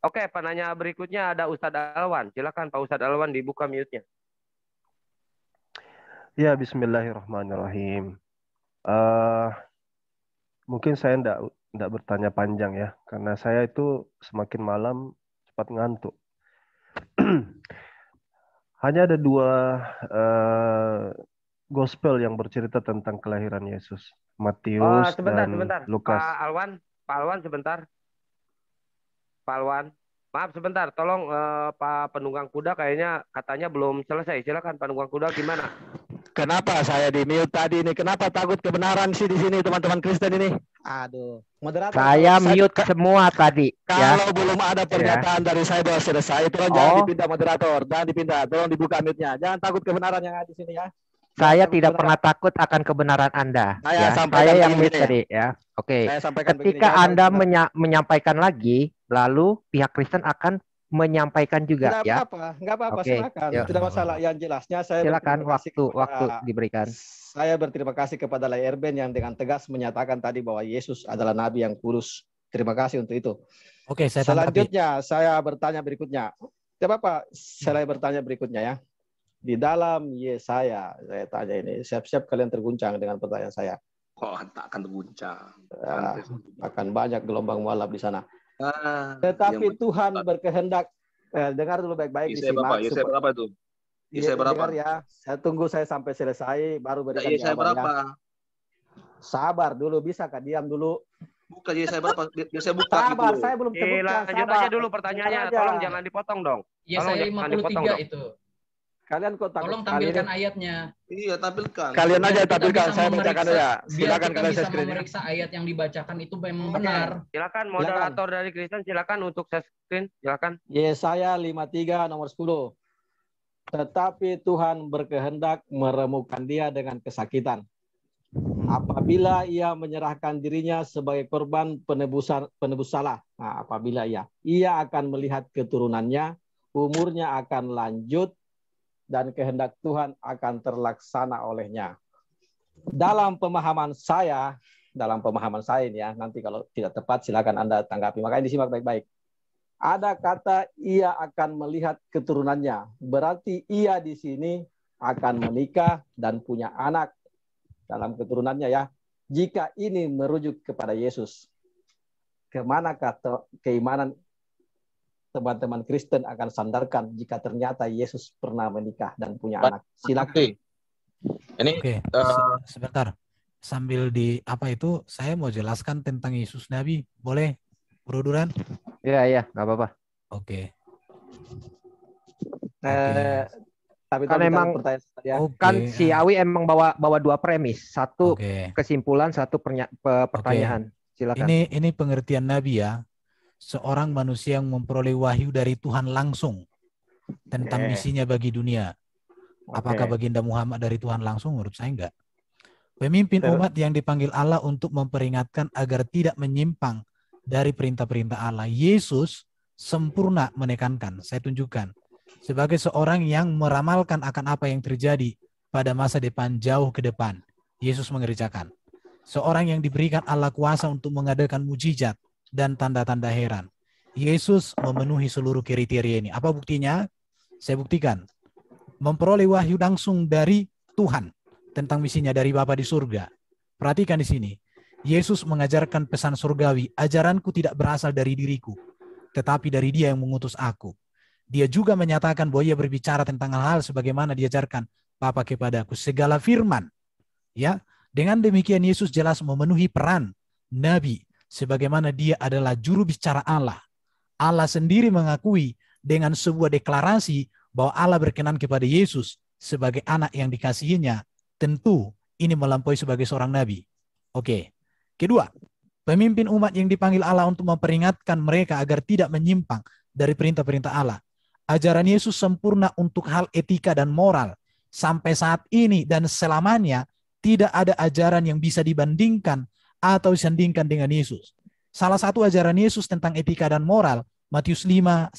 Oke, penanya berikutnya ada Ustadz Alwan. Silakan Pak Ustadz Alwan dibuka mute-nya. Ya, Bismillahirrahmanirrahim. Eh, Mungkin saya enggak bertanya panjang ya, karena saya itu semakin malam cepat ngantuk. Hanya ada dua eh, gospel yang bercerita tentang kelahiran Yesus, Oh, Matius sebentar, dan sebentar. Lukas. Pak Alwan sebentar. Pak Alwan. Maaf sebentar, tolong Pak penunggang kuda kayaknya katanya belum selesai. Silakan penunggang kuda gimana? Kenapa saya di mute tadi ini? Kenapa takut kebenaran sih di sini teman-teman Kristen ini? Aduh, moderator. Saya mute semua tadi. Kalau belum ada pernyataan dari saya bahwa selesai, tolong jangan dipindah moderator, jangan dipindah, tolong dibuka mute-nya. Jangan takut kebenaran yang ada di sini ya. Saya tidak pernah takut akan kebenaran Anda. Saya yang mute tadi ya. Oke. Ketika Anda menyampaikan lagi, lalu pihak Kristen akan menyampaikan juga ya. Enggak apa-apa, silakan. Tidak masalah. Yang jelasnya saya silakan waktu diberikan. Saya berterima kasih kepada Lai Erben yang dengan tegas menyatakan tadi bahwa Yesus adalah nabi yang kudus. Terima kasih untuk itu. Oke, selanjutnya saya bertanya berikutnya. Tidak apa-apa, saya bertanya berikutnya ya. Di dalam Yesaya, saya tanya ini, siap-siap kalian terguncang dengan pertanyaan saya. Tak akan terguncang. Akan banyak gelombang mualaf di sana. Tetapi Tuhan berkehendak, dengar dulu baik-baik disimak. Yesaya berapa itu? Yesaya berapa? Dengar ya, saya tunggu saya sampai selesai, baru berikan Yesaya berapa? Sabar dulu, bisa Kak, diam dulu. Buka Yesaya berapa? Yesaya buka. Sabar, saya belum sebutkan. Lanjut aja dulu pertanyaannya, tolong jangan dipotong dong. Yesaya 53 itu. Kalian kok tolong tampilkan ayatnya. Iya, tampilkan. Kalian aja tampilkan, saya bacakan ya. Silakan kalian bisa memeriksa ayat yang dibacakan itu memang benar. Silakan moderator dari Kristen, silakan untuk share screen, silakan. Yesaya 53 nomor 10. Tetapi Tuhan berkehendak meremukkan dia dengan kesakitan. Apabila ia menyerahkan dirinya sebagai korban penebus salah. Nah, apabila ia akan melihat keturunannya, umurnya akan lanjut, dan kehendak Tuhan akan terlaksana olehnya. Dalam pemahaman saya ini ya, nanti kalau tidak tepat silakan Anda tanggapi. Makanya disimak baik-baik. Ada kata ia akan melihat keturunannya. Berarti ia di sini akan menikah dan punya anak dalam keturunannya ya. Jika ini merujuk kepada Yesus, kemana kata keimanan teman-teman Kristen akan sandarkan jika ternyata Yesus pernah menikah dan punya anak? Silakan. Ini sebentar. Sambil saya mau jelaskan tentang Yesus Nabi. Boleh, Bro Duran? Iya, nggak apa-apa. Oke. Tapi kan memang si Awi emang bawa dua premis, satu kesimpulan, satu pertanyaan. Silakan. Ini pengertian Nabi ya. Seorang manusia yang memperoleh wahyu dari Tuhan langsung tentang misinya bagi dunia. Apakah baginda Muhammad dari Tuhan langsung? Menurut saya enggak. Pemimpin umat yang dipanggil Allah untuk memperingatkan agar tidak menyimpang dari perintah-perintah Allah. Yesus sempurna menekankan, saya tunjukkan, sebagai seorang yang meramalkan akan apa yang terjadi pada masa depan jauh ke depan. Yesus mengerjakan. Seorang yang diberikan Allah kuasa untuk mengadakan mujizat dan tanda-tanda heran. Yesus memenuhi seluruh kriteria ini. Apa buktinya? Saya buktikan. Memperoleh wahyu langsung dari Tuhan tentang misinya dari Bapa di surga. Perhatikan di sini. Yesus mengajarkan pesan surgawi. Ajaranku tidak berasal dari diriku, tetapi dari Dia yang mengutus aku. Dia juga menyatakan bahwa Ia berbicara tentang hal-hal sebagaimana diajarkan Bapa kepadaku. Segala firman. Ya, dengan demikian Yesus jelas memenuhi peran Nabi. Sebagaimana dia adalah juru bicara Allah. Allah sendiri mengakui dengan sebuah deklarasi bahwa Allah berkenan kepada Yesus sebagai anak yang dikasihinya. Tentu ini melampaui sebagai seorang nabi. Oke. Kedua, pemimpin umat yang dipanggil Allah untuk memperingatkan mereka agar tidak menyimpang dari perintah-perintah Allah. Ajaran Yesus sempurna untuk hal etika dan moral. Sampai saat ini dan selamanya tidak ada ajaran yang bisa dibandingkan atau disandingkan dengan Yesus. Salah satu ajaran Yesus tentang etika dan moral, Matius 5-7.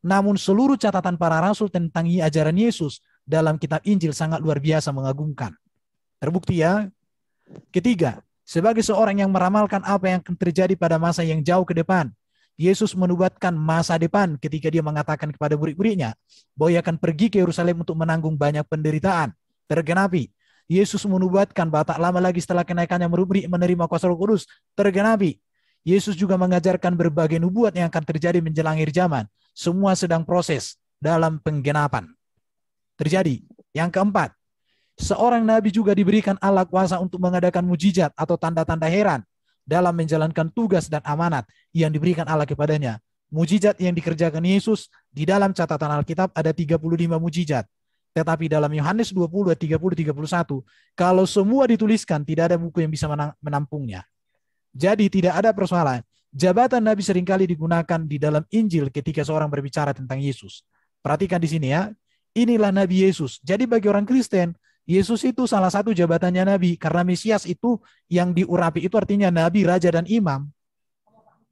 Namun seluruh catatan para rasul tentang ajaran Yesus dalam kitab Injil sangat luar biasa mengagumkan. Terbukti ya. Ketiga, sebagai seorang yang meramalkan apa yang akan terjadi pada masa yang jauh ke depan, Yesus menubuatkan masa depan ketika dia mengatakan kepada murid-muridnya bahwa ia akan pergi ke Yerusalem untuk menanggung banyak penderitaan. Tergenapi. Yesus menubuatkan bahwa tak lama lagi setelah kenaikannya murid-murid menerima kuasa Roh Kudus. Tergenapi. Yesus juga mengajarkan berbagai nubuat yang akan terjadi menjelang akhir zaman. Semua sedang proses dalam penggenapan. Terjadi. Yang keempat, seorang nabi juga diberikan Allah kuasa untuk mengadakan mujizat atau tanda-tanda heran dalam menjalankan tugas dan amanat yang diberikan Allah kepadanya. Mujizat yang dikerjakan Yesus di dalam catatan Alkitab ada 35 mujizat. Tetapi dalam Yohanes 20, 30, 31, kalau semua dituliskan, tidak ada buku yang bisa menampungnya. Jadi tidak ada persoalan. Jabatan nabi seringkali digunakan di dalam Injil ketika seorang berbicara tentang Yesus. Perhatikan di sini ya. Inilah Nabi Yesus. Jadi bagi orang Kristen, Yesus itu salah satu jabatannya Nabi. Karena Mesias itu yang diurapi itu artinya Nabi, Raja, dan Imam.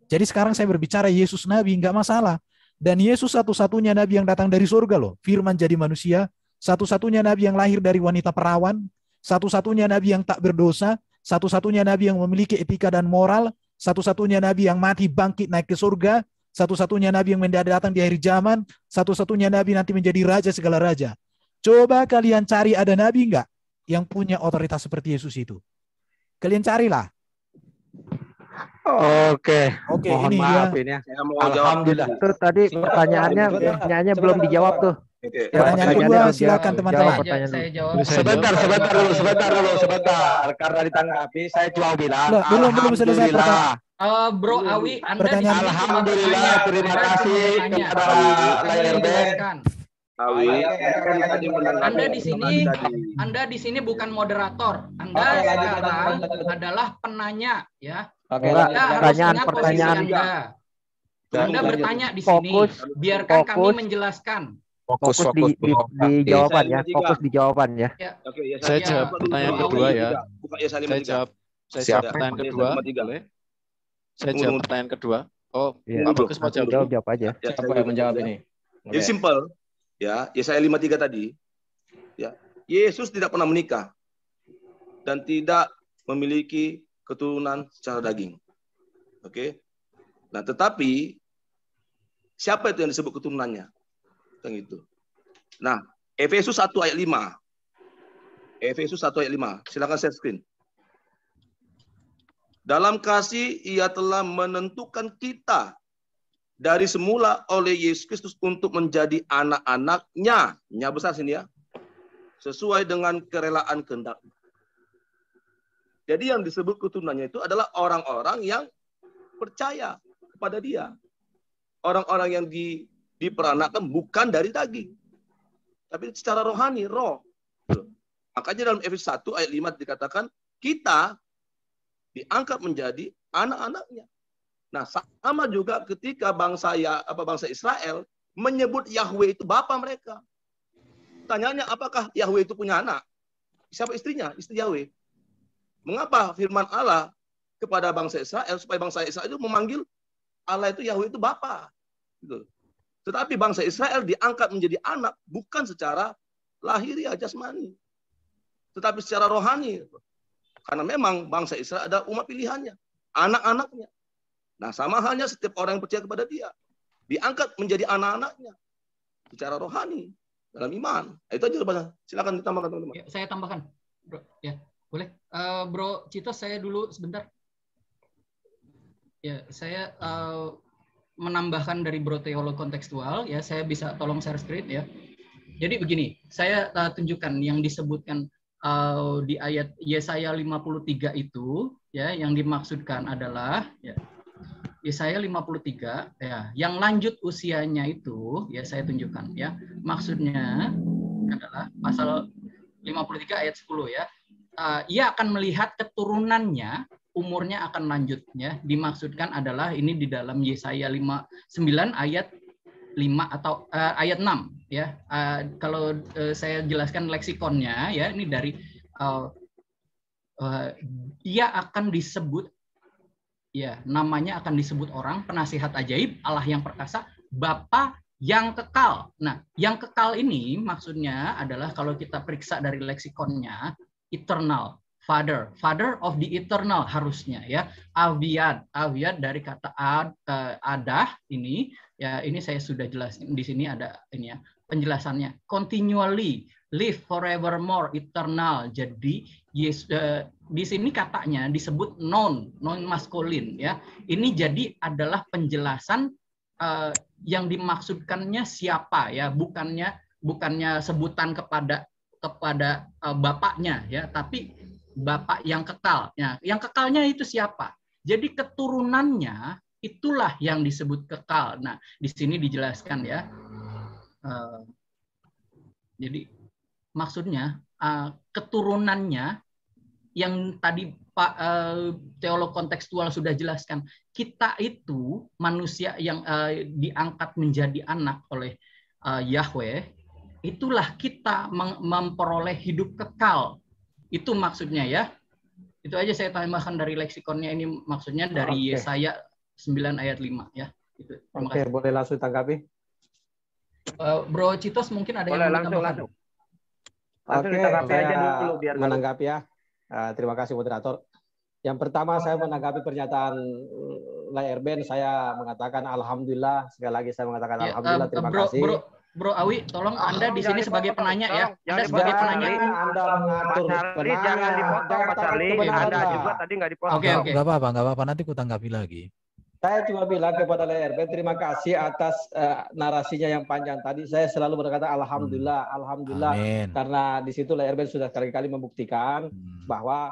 Jadi sekarang saya berbicara Yesus Nabi, nggak masalah. Dan Yesus satu-satunya Nabi yang datang dari surga loh. Firman jadi manusia. Satu-satunya Nabi yang lahir dari wanita perawan. Satu-satunya Nabi yang tak berdosa. Satu-satunya Nabi yang memiliki etika dan moral. Satu-satunya Nabi yang mati, bangkit, naik ke surga. Satu-satunya Nabi yang datang di akhir zaman. Satu-satunya Nabi nanti menjadi Raja segala raja. Coba kalian cari ada Nabi enggak yang punya otoritas seperti Yesus itu. Kalian carilah. Oke, mohon ini maaf dia. ini ya. Saya mau Alhamdulillah. Itu tadi pertanyaannya belum dijawab tuh. Pertanyaan kedua, silakan teman-teman. Saya jawab. Sebentar dulu. Karena ditanggapi, saya cuma bilang. Belum selesai pertanyaan. Bro Awi, Anda Pertanyaan. Alhamdulillah, terima kasih kepada Layar Band. Anda di sini bukan moderator. Anda sekarang adalah penanya, ya. Pertanyaan. Anda bertanya di sini. Biarkan kami menjelaskan. Fokus di jawaban ya. Fokus di jawaban ya. Saya jawab pertanyaan kedua ya. Saya jawab pertanyaan kedua. Saya jawab pertanyaan kedua. Oh, Pak Bagus mau jawab. Jawab aja. Siapa yang menjawab ini? Jadi simpel. Ya, Yesaya 53 tadi. Ya, Yesus tidak pernah menikah dan tidak memiliki keturunan secara daging. Oke. Nah, tetapi siapa itu yang disebut keturunannya? Yang itu. Nah, Efesus 1 ayat 5. Efesus 1 ayat 5. Silakan share screen. Dalam kasih ia telah menentukan kita dari semula oleh Yesus Kristus untuk menjadi anak-anaknya. Nya besar sini ya. Sesuai dengan kerelaan kehendak. Jadi yang disebut keturunannya itu adalah orang-orang yang percaya kepada dia. Orang-orang yang diperanakan bukan dari daging. Tapi secara rohani, roh. Makanya dalam Efesus 1 ayat 5 dikatakan, kita diangkat menjadi anak-anaknya. Nah, sama juga ketika bangsa Israel menyebut Yahweh itu bapa mereka. Tanyanya, apakah Yahweh itu punya anak? Siapa istrinya? Istri Yahweh. Mengapa firman Allah kepada bangsa Israel supaya bangsa Israel itu memanggil Allah itu Yahweh itu bapa? Gitu. Tetapi bangsa Israel diangkat menjadi anak bukan secara lahiriah jasmani, tetapi secara rohani. Karena memang bangsa Israel adalah umat pilihannya, anak-anaknya. Nah, sama halnya setiap orang yang percaya kepada dia, diangkat menjadi anak-anaknya secara rohani dalam iman. Itu aja jawabannya. Silakan ditambahkan teman-teman. Ya, saya tambahkan, bro. Ya, boleh. Bro Cito, saya dulu sebentar. Ya, saya menambahkan dari Bro teolog kontekstual. Ya, saya bisa tolong share screen ya. Jadi begini, saya tunjukkan yang disebutkan di ayat Yesaya 53 itu, ya, yang dimaksudkan adalah ya, Yesaya 53 ya, yang lanjut usianya itu ya saya tunjukkan ya. Maksudnya adalah pasal 53 ayat 10 ya. Ia akan melihat keturunannya, umurnya akan lanjut ya. Dimaksudkan adalah ini di dalam Yesaya 59 ayat 5 atau ayat 6 ya. Kalau saya jelaskan leksikonnya ya, ini dari dia akan disebut ya, namanya akan disebut orang penasihat ajaib, Allah yang perkasa, Bapa yang kekal. Nah, yang kekal ini maksudnya adalah kalau kita periksa dari leksikonnya eternal, Father of the eternal harusnya ya. Aviad dari kata adah ini ya, ini saya sudah jelasin di sini, ada ini ya penjelasannya. Continually, live forevermore, eternal. Jadi yes, di sini katanya disebut non maskulin ya. Ini jadi adalah penjelasan yang dimaksudkannya siapa ya, bukannya sebutan kepada bapaknya ya, tapi Bapak yang kekal. Ya, yang kekalnya itu siapa? Jadi keturunannya itulah yang disebut kekal. Nah, di sini dijelaskan ya. Jadi maksudnya keturunannya yang tadi Pak teolog kontekstual sudah jelaskan. Kita itu manusia yang diangkat menjadi anak oleh Yahweh, itulah kita memperoleh hidup kekal. Itu maksudnya ya. Itu aja saya tambahkan dari leksikonnya, ini maksudnya dari Yesaya 9 ayat 5 ya. Itu. Oke, boleh langsung tanggapi. Bro Citos mungkin ada boleh, yang langsung. Oke, saya menanggapi ya. Terima kasih moderator. Yang pertama saya menanggapi pernyataan Laerben, saya mengatakan alhamdulillah, sekali lagi saya mengatakan alhamdulillah, terima kasih. Bro Awi, tolong Anda di sini sebagai penanya ya. Anda sebagai penanya. Anda mengatur penanya. Jangan dipotong, Pak Charlie. Anda juga tadi nggak dipotong. Oke. Nggak apa-apa. Nanti ku tanggapi lagi. Saya cuma bilang kepada Laerben, terima kasih atas narasinya yang panjang tadi. Saya selalu berkata alhamdulillah. Amin. Karena di situ Laerben sudah kali-kali membuktikan bahwa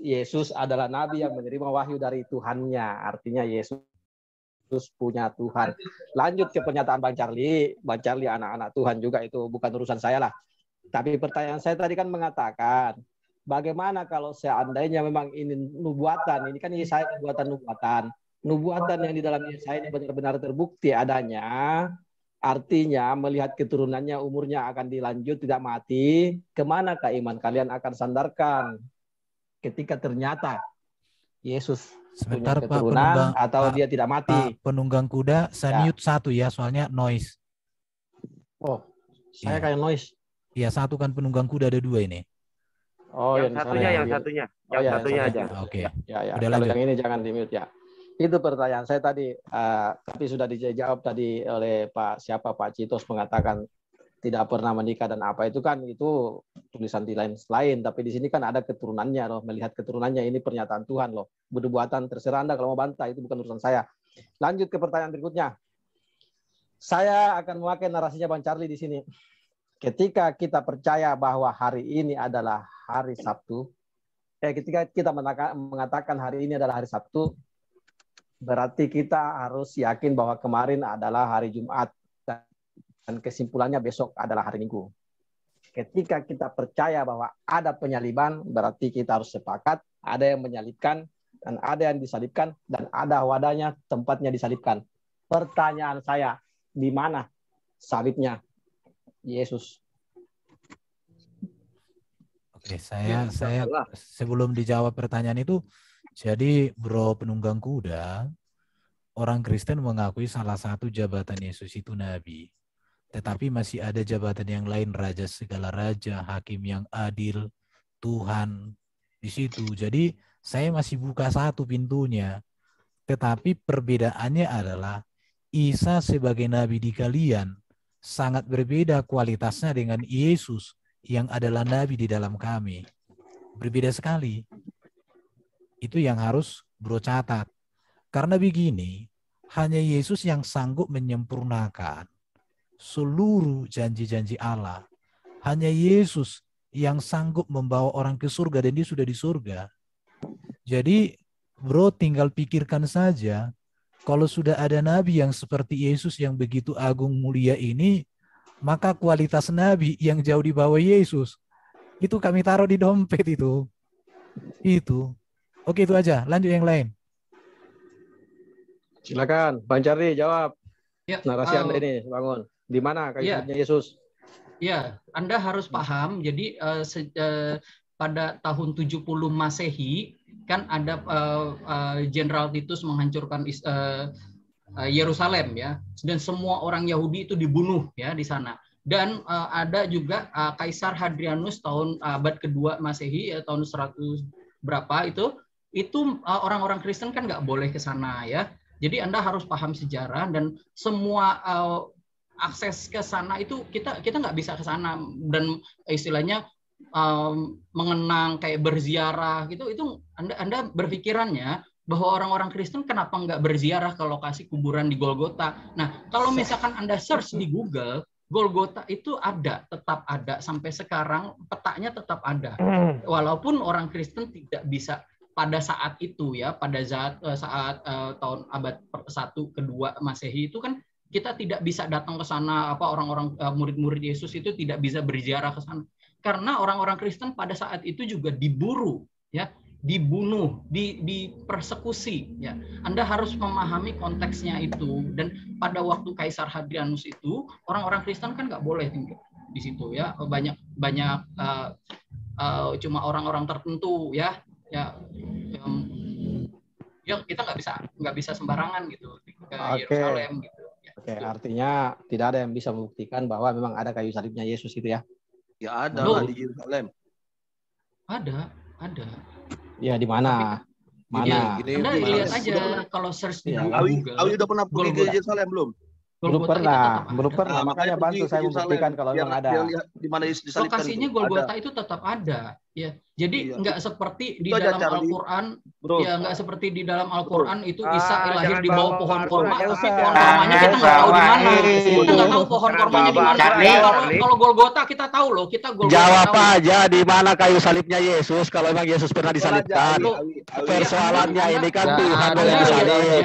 Yesus adalah nabi yang menerima wahyu dari Tuhannya. Artinya Yesus punya Tuhan. Lanjut ke pernyataan Bang Charlie anak-anak Tuhan juga, itu bukan urusan saya lah. Tapi pertanyaan saya tadi kan mengatakan, bagaimana kalau seandainya memang ini nubuatan, ini kan Yesaya nubuatan yang di dalam Yesaya ini benar-benar terbukti adanya, artinya melihat keturunannya umurnya akan dilanjut tidak mati, kemana iman kalian akan sandarkan ketika ternyata Yesus sebentar Pak penunggang, atau dia tidak mati. Pak penunggang kuda, saya mute satu ya, soalnya noise. Oh, saya kayak noise. Iya, satu kan penunggang kuda, ada dua ini. Oh, yang satunya aja. Oke. Ya. Kalau yang ini jangan di mute ya. Itu pertanyaan saya tadi, tapi sudah dijawab tadi oleh Pak Citos mengatakan tidak pernah menikah dan apa itu kan itu tulisan di lain, tapi di sini kan ada keturunannya loh, melihat keturunannya, ini pernyataan Tuhan loh. Nubuatan terserah Anda kalau mau bantah, itu bukan urusan saya. Lanjut ke pertanyaan berikutnya. Saya akan memakai narasinya Bang Charlie di sini. Ketika kita percaya bahwa hari ini adalah hari Sabtu, ketika kita mengatakan hari ini adalah hari Sabtu, berarti kita harus yakin bahwa kemarin adalah hari Jumat. Dan kesimpulannya besok adalah hari Minggu. Ketika kita percaya bahwa ada penyaliban, berarti kita harus sepakat ada yang menyalibkan dan ada yang disalibkan dan ada wadahnya tempatnya disalibkan. Pertanyaan saya, di mana salibnya Yesus? Oke, saya sebelum dijawab pertanyaan itu, jadi Bro penunggang kuda, orang Kristen mengakui salah satu jabatan Yesus itu nabi. Tetapi masih ada jabatan yang lain, raja segala raja, hakim yang adil, Tuhan di situ. Jadi saya masih buka satu pintunya. Tetapi perbedaannya adalah Isa sebagai nabi di kalian sangat berbeda kualitasnya dengan Yesus yang adalah nabi di dalam kami. Berbeda sekali. Itu yang harus Bro catat. Karena begini, hanya Yesus yang sanggup menyempurnakan seluruh janji-janji Allah. Hanya Yesus yang sanggup membawa orang ke surga dan dia sudah di surga. Jadi Bro tinggal pikirkan saja, kalau sudah ada nabi yang seperti Yesus yang begitu agung mulia ini, maka kualitas nabi yang jauh di bawah Yesus itu kami taruh di dompet itu. Oke, itu aja. Lanjut yang lain. Silakan Bang Charlie jawab. Ya, narasi Anda ini bangun. Di mana kaitannya Yesus? Ya, Anda harus paham. Jadi pada tahun 70 Masehi kan ada Jenderal Titus menghancurkan Yerusalem ya, dan semua orang Yahudi itu dibunuh ya di sana. Dan ada juga Kaisar Hadrianus tahun abad kedua Masehi, ya, tahun 100 berapa itu orang-orang Kristen kan nggak boleh ke sana ya. Jadi Anda harus paham sejarah, dan semua akses ke sana itu kita nggak bisa ke sana, dan istilahnya mengenang kayak berziarah gitu, itu Anda berpikirannya bahwa orang-orang Kristen kenapa nggak berziarah ke lokasi kuburan di Golgota. Nah, kalau misalkan Anda search di Google, Golgota itu tetap ada sampai sekarang, petanya tetap ada. Walaupun orang Kristen tidak bisa pada saat itu ya, pada saat tahun abad 1 kedua Masehi itu kan kita tidak bisa datang ke sana, orang-orang murid-murid Yesus itu tidak bisa berziarah ke sana. Karena orang-orang Kristen pada saat itu juga diburu ya, dibunuh, dipersekusi ya. Anda harus memahami konteksnya itu. Dan pada waktu Kaisar Hadrianus itu orang-orang Kristen kan nggak boleh tinggal di situ ya, banyak cuma orang-orang tertentu ya kita nggak bisa sembarangan gitu ke Yerusalem gitu ya. Oke, artinya tidak ada yang bisa membuktikan bahwa memang ada kayu salibnya Yesus itu ya. Ya ada lah di Yerusalem. Ada. Ya di mana? Mana? Anda lihat aja kalau search di Google. Awi udah pernah pergi ke Yerusalem belum? Belum pernah. Makanya bantu saya membuktikan kalau memang ada. Di mana disalibkan. Lokasinya Golgota itu tetap ada, ya. Jadi nggak seperti di dalam Al-Quran, ya nggak seperti di dalam Al-Quran itu Isa lahir di bawah pohon korma, tapi pohon kormanya kita nggak tahu di mana. Kita nggak tahu pohon kormanya di mana. Kalau Golgota kita tahu loh, kita Golgota. Jawab aja di mana kayu salibnya Yesus kalau memang Yesus pernah disalibkan. Persoalannya ini kan Tuhan yang disalib.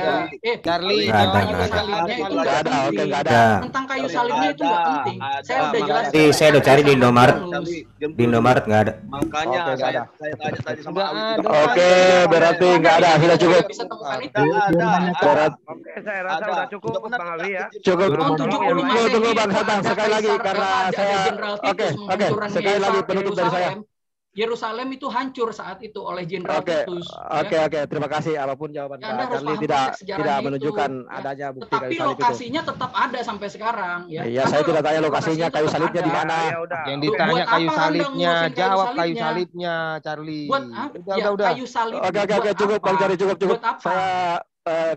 Charlie, nggak ada. Oke, nggak ada. Tentang kayu salibnya itu nggak penting. Saya udah jelaskan. Saya udah cari di Indomaret. Di Indomaret nggak ada. Makanya saya tanya tadi sama Awi. Oke, berarti nggak ada. Sudah cukup. Oke, saya rasa udah cukup Bang Awi ya. Cukup. Tunggu Bang Satang sekali lagi karena saya. Oke. Sekali lagi penutup dari saya. Yerusalem itu hancur saat itu oleh Jenderal Titus. Oke. Terima kasih. Apapun jawaban Pak Charlie tidak menunjukkan adanya bukti kayu salib itu. Tapi lokasinya tetap ada sampai sekarang. Iya, saya tidak tanya lokasinya, kayu salibnya di mana. Yang ditanya kayu salibnya, jawab kayu salibnya, Charlie. Udah. Kayu salib. Oke, cukup Bang Charlie, cukup. Saya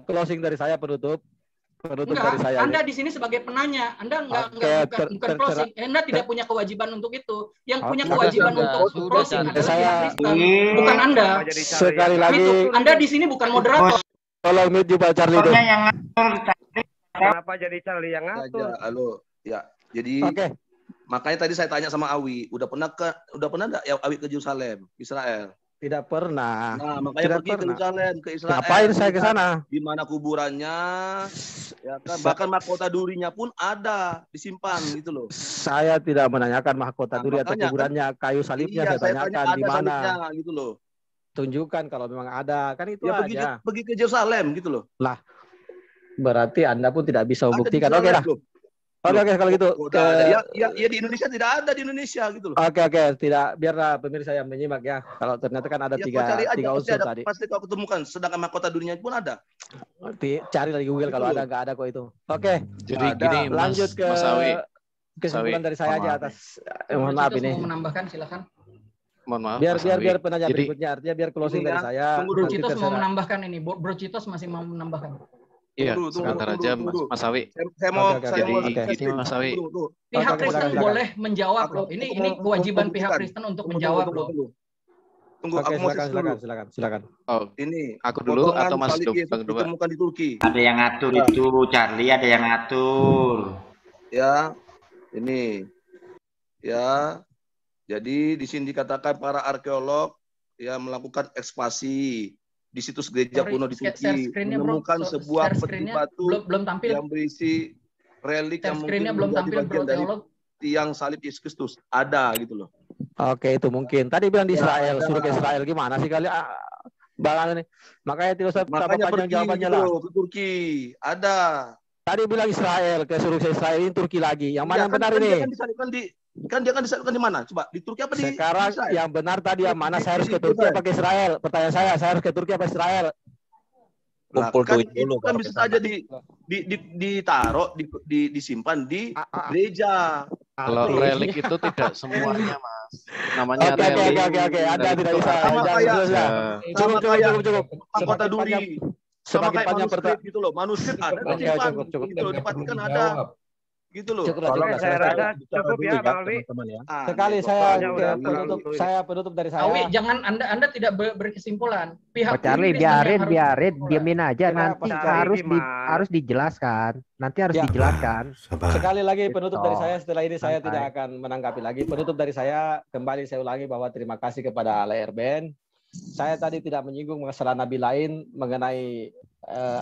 closing dari saya penutup dari saya. Anda di sini sebagai penanya, Anda bukan closing. Anda tidak punya kewajiban untuk itu. Yang punya kewajiban untuk closing adalah Kristen, bukan Anda. Sekali lagi, Anda di sini bukan moderator. Tolong mute juga Charlie itu. Kenapa jadi Charlie yang ngatur? Halo, ya. Jadi makanya tadi saya tanya sama Awi, udah pernah enggak ya Awi ke Yerusalem, Israel? Tidak pernah. Nah, makanya pergi ke Yerusalem, ke Israel. Ngapain saya ke sana? Di mana kuburannya? Ya kan, bahkan mahkota durinya pun ada, disimpan gitu loh. Saya tidak menanyakan mahkota duri atau kuburannya, kayu salibnya saya tanyakan di mana. Gitu loh. Tunjukkan kalau memang ada, kan itu ya, aja. Pergi ke Yerusalem gitu loh. Lah, berarti Anda pun tidak bisa membuktikan. Oke lah. Oke, kalau gitu. Ya di Indonesia tidak ada di Indonesia gitu loh. Oke, tidak, biarlah pemirsa yang menyimak ya. Kalau ternyata kan ada tiga unsur tadi. Pasti kau ketemukan. Sedangkan mahkota durinya pun ada. Cari di Google kalau ada, nggak ada kok itu. Oke. Jadi gini, lanjut ke kesimpulan dari saya aja atas. Mohon maaf ini. Mau menambahkan silakan. Mohon maaf. Biar penanya berikutnya, artinya biar closing dari saya. Bro Citos mau menambahkan ini. Bro Citos masih mau menambahkan. Iya, sebentar aja Mas Awi. Saya mau jadi Mas Awi. Pihak Kristen boleh menjawab loh. Ini kewajiban pihak Kristen untuk menjawab loh. Tunggu, aku mau silakan. Oh, ini aku dulu atau Mas Duk? Ditemukan di Turki. Ada yang ngatur itu, Charlie, ada yang ngatur. Ya, ini. Ya. Jadi di sini dikatakan para arkeolog ya melakukan ekspasi di situs gereja kuno di Turki, menemukan sebuah peti batu yang berisi relik yang mungkin menjadi bagian dari tiang salib Yesus Kristus. Ada gitu loh. Oke, itu mungkin. Tadi bilang di Israel, suruh ke Israel gimana sih kali? Bang ini. Makanya tidak usah panjang jawabannya lah. Ke Turki, ada. Tadi bilang Israel, ke suruh ke Israel, ini Turki lagi. Yang mana yang benar ini? Kan dia kan disalibkan di mana? Coba di Turki apa di Sekarang Israel? Yang benar tadi yang mana? Saya harus ke Turki apa ke Israel? Pertanyaan saya harus ke Turki apa Israel? Kan itu kan bisa saja ditaruh disimpan di gereja. Kalau relik itu tidak semuanya, Mas. Namanya relik. Oke. Anda tidak bisa. Cukup. Mahkota duri. Sama kayak manuskrip gitu loh. Manuskrip ada disimpan. Gitu loh, di Vatikan ada. Gitu loh. Tolong saya rasa cukup ya, Bang Alwi. Sekali saya penutup dari saya. Alwi, jangan Anda tidak berkesimpulan. Pihak Charlie biarin diamin aja, nanti harus dijelaskan. Nanti harus dijelaskan. Sekali lagi penutup dari saya, setelah ini saya tidak akan menanggapi lagi. Penutup dari saya, kembali saya ulangi bahwa terima kasih kepada LRBN. Saya tadi tidak menyinggung masalah nabi lain mengenai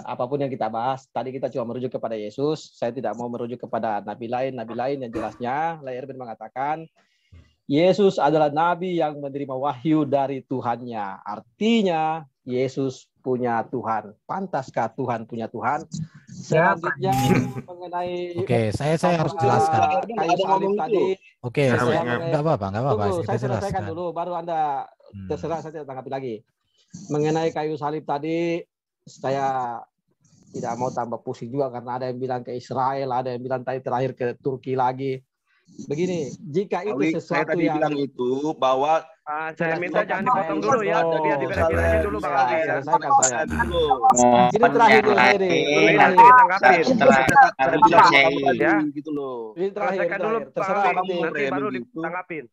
apapun yang kita bahas. Tadi kita cuma merujuk kepada Yesus. Saya tidak mau merujuk kepada nabi lain yang jelasnya LRBN mengatakan Yesus adalah nabi yang menerima wahyu dari Tuhannya. Artinya Yesus punya Tuhan. Pantaskah Tuhan punya Tuhan? Selanjutnya mengenai saya harus jelaskan. Enggak apa-apa. Saya selesaikan dulu baru Anda terserah, saya tidak tanggapi lagi. Mengenai kayu salib tadi, saya tidak mau tambah pusing juga karena ada yang bilang ke Israel, ada yang bilang tadi terakhir ke Turki lagi. Begini, jika itu sesuatu saya tadi bilang itu bahwa saya minta jangan dipotong dulu ya, biar diberesin dulu Bang Alwi. Ini terakhir ini. Ini terakhir dulu, terserah nanti baru ditanggapin.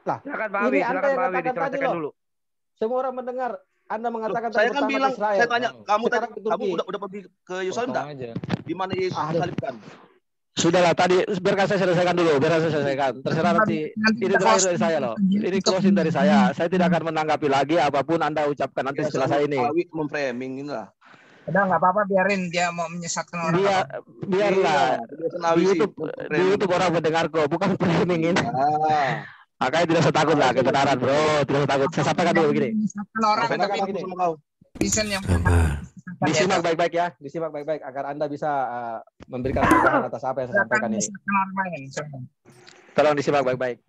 Lah, ini Anda yang katakan tadi loh. Semua orang mendengar Anda mengatakan saya kan bilang, saya tanya, kamu udah pergi ke Yerusalem enggak? Di mana Yesus disalibkan? Sudahlah tadi, biarkan saya selesaikan dulu, terserah nanti. Ini terakhir dari saya loh, ini closing dari saya. Saya tidak akan menanggapi lagi apapun Anda ucapkan nanti setelah saya ini. Memframing ini lah. Udah nggak apa-apa, biarin dia mau menyesatkan orang. Biarlah. Di YouTube orang mendengar kok, bukan framing ini. Makanya tidak usah takut lah kebenaran, bro. Tidak usah takut. Saya sampaikan dulu begini. Disimak baik-baik ya, disimak baik-baik agar Anda bisa memberikan penjelasan atas apa yang saya sampaikan ini. Tolong disimak baik-baik.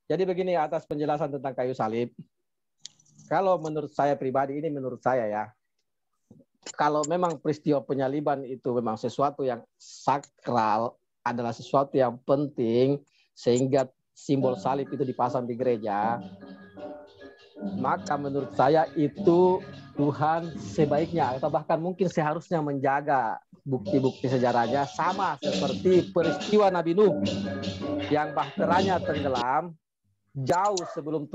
Jadi begini, atas penjelasan tentang kayu salib. Kalau menurut saya pribadi, ini menurut saya ya, kalau memang peristiwa penyaliban itu memang sesuatu yang sakral, adalah sesuatu yang penting, sehingga simbol salib itu dipasang di gereja, maka menurut saya itu Tuhan sebaiknya atau bahkan mungkin seharusnya menjaga bukti-bukti sejarahnya, sama seperti peristiwa Nabi Nuh yang bahteranya tenggelam jauh sebelum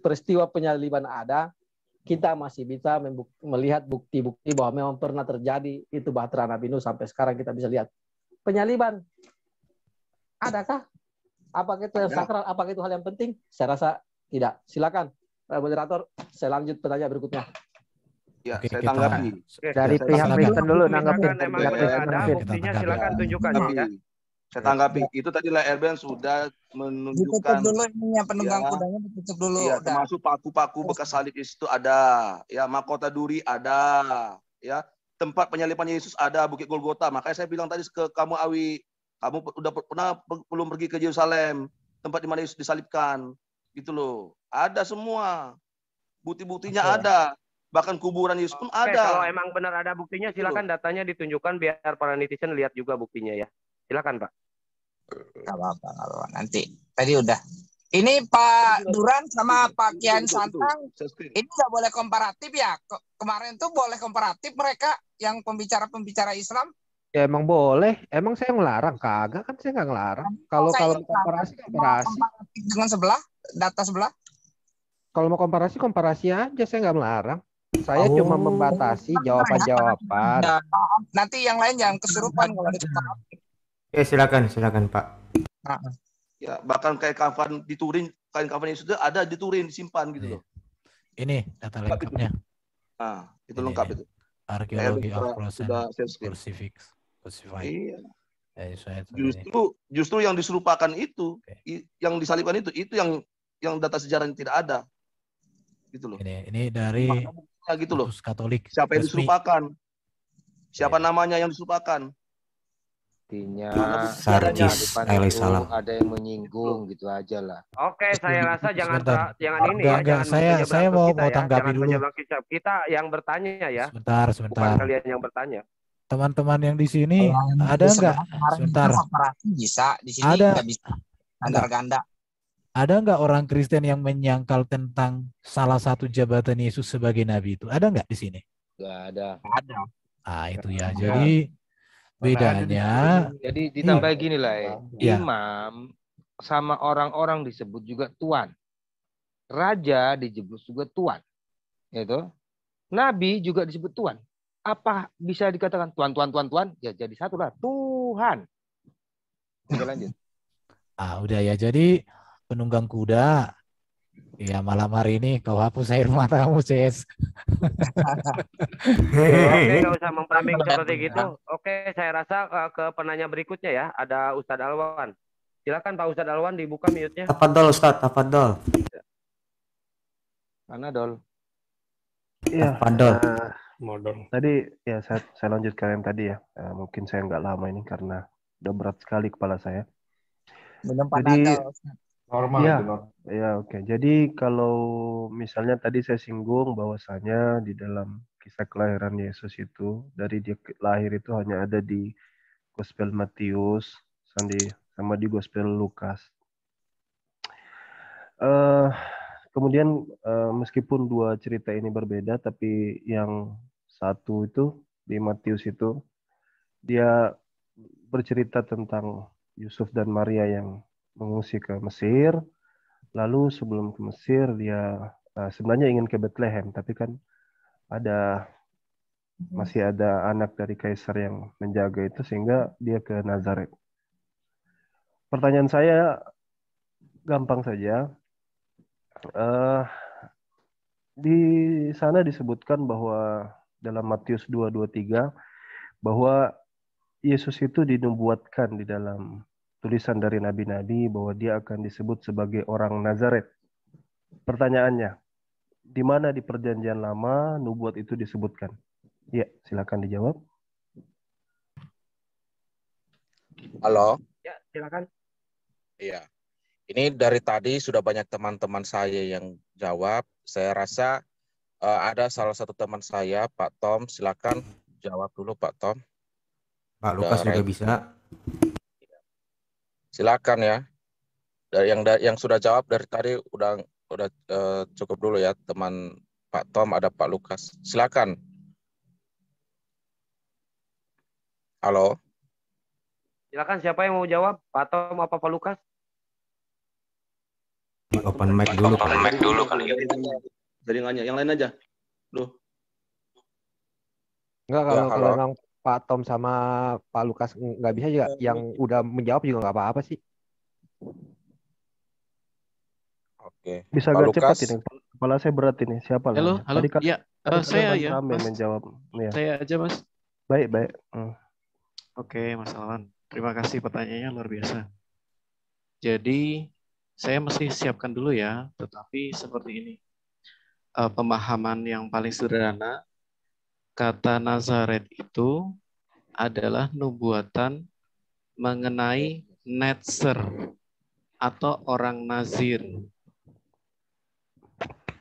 peristiwa penyaliban ada. Kita masih bisa melihat bukti-bukti bahwa memang pernah terjadi itu bahtera Nabi Nuh. Sampai sekarang kita bisa lihat penyaliban. Adakah? Apakah itu sakral? Apakah itu hal yang penting? Saya rasa tidak. Silakan, moderator. Saya lanjut pertanyaan berikutnya. Ya, saya tanggapi. Dari pihak Kristen dulu nanggapin. Buktinya silakan tunjukkan ya. Saya tanggapi. Itu tadi LRBN sudah menunjukkan. Ditutup dulu ininya, penunggang kudanya ditutup dulu. Ya, termasuk paku-paku bekas salib itu ada. Ya, mahkota duri ada. Ya, tempat penyaliban Yesus ada, Bukit Golgota. Makanya saya bilang tadi ke kamu Awi, kamu udah pernah belum pergi ke Yerusalem, tempat di mana Yesus disalibkan, gitu loh. Ada semua, bukti-buktinya ada, bahkan kuburan Yesus pun ada. Kalau emang benar ada buktinya, silakan datanya ditunjukkan biar para netizen lihat juga buktinya ya. Silakan Pak. Gak apa-apa, nanti. Tadi udah. Ini Pak Duran sama Pak Kian Santang, ini nggak boleh komparatif ya. Kemarin tuh boleh komparatif mereka yang pembicara-pembicara Islam. Ya emang boleh, emang saya ngelarang? Kagak kan, saya nggak ngelarang. Kalau komparasi dengan sebelah, data sebelah. Kalau mau komparasi aja, saya nggak melarang. Saya cuma membatasi jawaban-jawaban. Nanti yang lain jangan kesurupan kalau ada komparatif. Silakan Pak. Ya bahkan kayak kafan di Turin, kain kafan yang sudah ada di Turin disimpan gitu loh. Ini data lengkapnya. Nah, itu lengkap itu. Arkeologi of crucifix. Iya. Justru yang diserupakan itu, yang disalibkan itu yang data sejarahnya tidak ada, gitu loh. Ini dari gitu loh. Katolik. Siapa yang diserupakan? Siapa namanya yang diserupakan? Artinya Sarjis Salam. Ada yang menyinggung gitu aja lah. Oke, saya rasa jangan ini ya. Saya mau tanggapi dulu. Kita yang bertanya ya. Sebentar. Bukan kalian yang bertanya. teman-teman yang di sini ada nggak? Sebentar. Bisa, di sini ada. nggak bisa standar ganda. Ada nggak orang Kristen yang menyangkal tentang salah satu jabatan Yesus sebagai nabi itu? Ada nggak di sini? Nggak ada. Ada. Ah, itu ya. Jadi bedanya. Jadi ditambah gini lah ya. Imam sama orang-orang disebut juga tuan. Raja disebut juga tuan. Gitu. Nabi juga disebut tuan. Apa bisa dikatakan tuan? Ya jadi satu lah. Tuhan. Oke, lanjut. Udah ya. Jadi penunggang kuda. Ya malam hari ini kau hapus air matamu, Ces. Oke, nggak usah memframing seperti gitu. Oke, saya rasa ke penanya berikutnya ya. Ada Ustadz Alwan. Silakan Pak Ustadz Alwan dibuka mute-nya. Tafadhol Ustadz, tafadhol. Mana Dol? Iya. Tafadhol. Tadi ya saya lanjutkan yang tadi ya. Mungkin saya nggak lama ini karena udah berat sekali kepala saya. Jadi normal ya, itu. Ya oke. Jadi kalau misalnya tadi saya singgung bahwasanya di dalam kisah kelahiran Yesus itu dari dia lahir itu hanya ada di Gospel Matius sama di Gospel Lukas. Kemudian meskipun dua cerita ini berbeda, tapi yang satu itu di Matius itu dia bercerita tentang Yusuf dan Maria yang mengungsi ke Mesir. Lalu sebelum ke Mesir dia sebenarnya ingin ke Bethlehem, tapi kan masih ada anak dari kaisar yang menjaga itu sehingga dia ke Nazaret. Pertanyaan saya gampang saja. Di sana disebutkan bahwa dalam Matius 2:23 bahwa Yesus itu dinubuatkan di dalam tulisan dari nabi-nabi bahwa dia akan disebut sebagai orang Nazaret. Pertanyaannya, di mana di Perjanjian Lama nubuat itu disebutkan? Ya, silakan dijawab. Halo. Ya, silakan. Iya. Ini dari tadi sudah banyak teman-teman saya yang jawab. Saya rasa ada salah satu teman saya, Pak Tom. Silakan jawab dulu, Pak Tom. Pak Lukas juga bisa. Silakan ya. Dari yang sudah jawab dari tadi udah cukup dulu ya, teman Pak Tom, ada Pak Lukas. Silakan. Halo. Silakan, siapa yang mau jawab? Pak Tom apa Pak Lukas? Open mic dulu kali. Jadi nanya, yang lain aja. Loh. Enggak, kalau memang Pak Tom sama Pak Lukas nggak bisa juga, yang udah menjawab juga nggak apa-apa sih. Oke. Bisa agak cepat ini. Kepala saya berat ini. Siapa halo, lah? Tadi ya, saya ya, Mas. Menjawab. Ya. Saya aja, Mas. Baik. Oke, Mas Alwan. Terima kasih pertanyaannya luar biasa. Jadi saya mesti siapkan dulu ya, tetapi seperti ini. Pemahaman yang paling sederhana, kata Nazaret itu adalah nubuatan mengenai Netzer atau orang Nazir.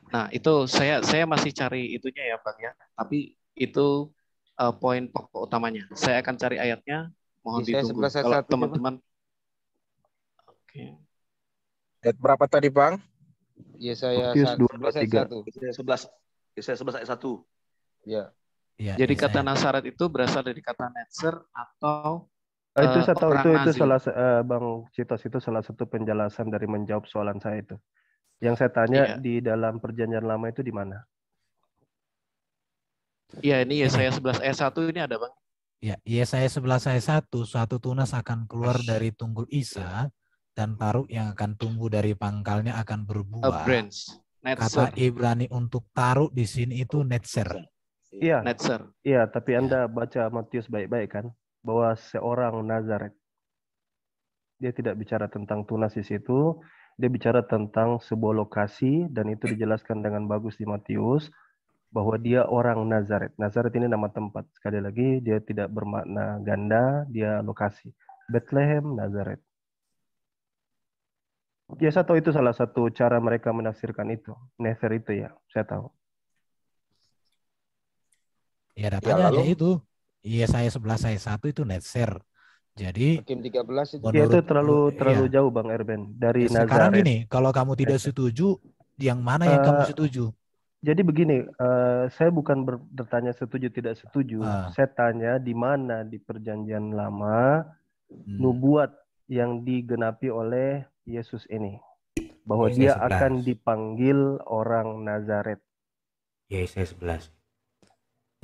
Nah, itu saya masih cari itunya ya, Bang ya. Tapi itu poin pokok utamanya. Saya akan cari ayatnya, mohon ditunggu. Kalau teman-teman. Oke. Ayat berapa tadi, Bang? Yesaya 11 ayat 1. Ya. Ya, jadi kata Nazaret itu berasal dari kata Netzer atau itu saya tahu itu salah Bang Citos itu salah satu penjelasan dari menjawab soalan saya itu. Yang saya tanya di dalam Perjanjian Lama itu di mana? Iya, ini Yesaya 11 ayat 1 ini ada, Bang. Ya, Yesaya 11 ayat 1, suatu tunas akan keluar dari tunggul Isa dan taruk yang akan tumbuh dari pangkalnya akan berbuah. Kata Ibrani untuk taruk di sini itu netzer. Iya. Iya, tapi Anda baca Matius baik-baik kan, bahwa seorang Nazaret. Dia tidak bicara tentang tunas di situ, dia bicara tentang sebuah lokasi dan itu dijelaskan dengan bagus di Matius bahwa dia orang Nazaret. Nazaret ini nama tempat. Sekali lagi dia tidak bermakna ganda, dia lokasi. Bethlehem, Nazaret. Ya, saya tahu itu salah satu cara mereka menafsirkan itu. Netzer itu ya, saya tahu. Ya, datanya hanya itu. Yesaya 11 ayat 1 itu netser. Jadi Hakim 13 itu. Ya, itu terlalu jauh Bang Erben dari Nazaret. Sekarang gini, kalau kamu tidak setuju, yang mana yang kamu setuju? Jadi begini, saya bukan bertanya setuju tidak setuju. Saya tanya di mana di Perjanjian Lama nubuat yang digenapi oleh Yesus ini, bahwa dia akan dipanggil orang Nazaret. Yesaya 11.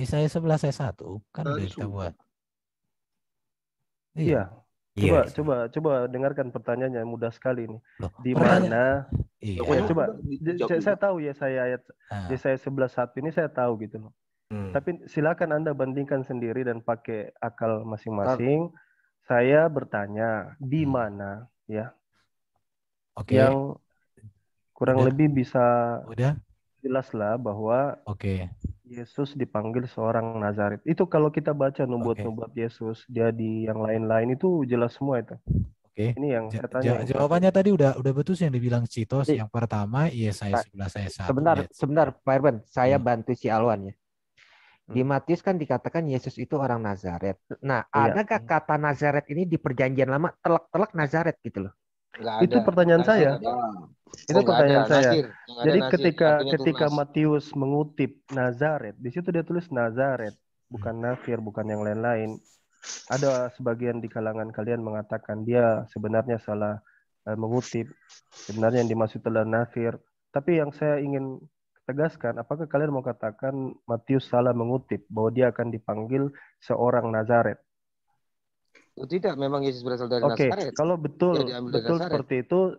Yesaya 11 ayat 1 kan udah kita buat. Iya. Coba dengarkan pertanyaannya, mudah sekali ini. Di mana? Coba saya tahu ya, saya ayat Yesaya 11:1 ini saya tahu gitu loh. Tapi silakan Anda bandingkan sendiri dan pakai akal masing-masing. Saya bertanya di mana ya? Yang kurang lebih bisa jelaslah bahwa Yesus dipanggil seorang Nazaret. Itu kalau kita baca nubuat-nubuat Yesus, dia di yang lain-lain itu jelas semua itu. Ini yang saya tanya. Jawabannya tadi udah betul yang dibilang Citos. Yang pertama Yesaya 11 ayat 1. Sebentar Pak Erben, saya bantu si Alwan ya. Di Matius kan dikatakan Yesus itu orang Nazaret. Nah, adakah kata Nazaret ini di Perjanjian Lama telak-telak Nazaret gitu loh? Itu pertanyaan saya. Itu pertanyaan saya. Jadi ketika Matius mengutip Nazaret, di situ dia tulis Nazaret, bukan Nafir, bukan yang lain-lain. Ada sebagian di kalangan kalian mengatakan dia sebenarnya salah mengutip. Sebenarnya yang dimaksud adalah Nafir. Tapi yang saya ingin tegaskan, apakah kalian mau katakan Matius salah mengutip bahwa dia akan dipanggil seorang Nazaret? Tidak, memang Yesus berasal dari Nazaret. Kalau betul seperti itu,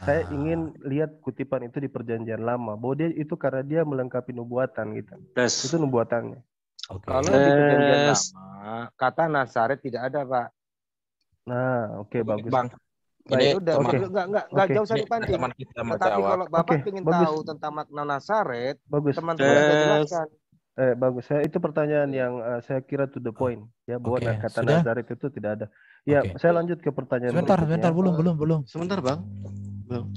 saya ingin lihat kutipan itu di Perjanjian Lama, bahwa dia itu karena dia melengkapi nubuatan gitu. Itu nubuatannya. Kalau di Perjanjian Lama, kata Nazaret tidak ada, Pak. Nah, bagus. Bang. Baik, udah, nggak jauh usah dipancing. Tetapi kalau Bapak ingin tahu tentang makna Nazaret, teman-teman bisa jelaskan. Bagus. Itu pertanyaan yang saya kira to the point ya, bahwa kata Nazaret itu tidak ada. Ya, saya lanjut ke pertanyaan. Sebentar, belum. Sebentar, Bang.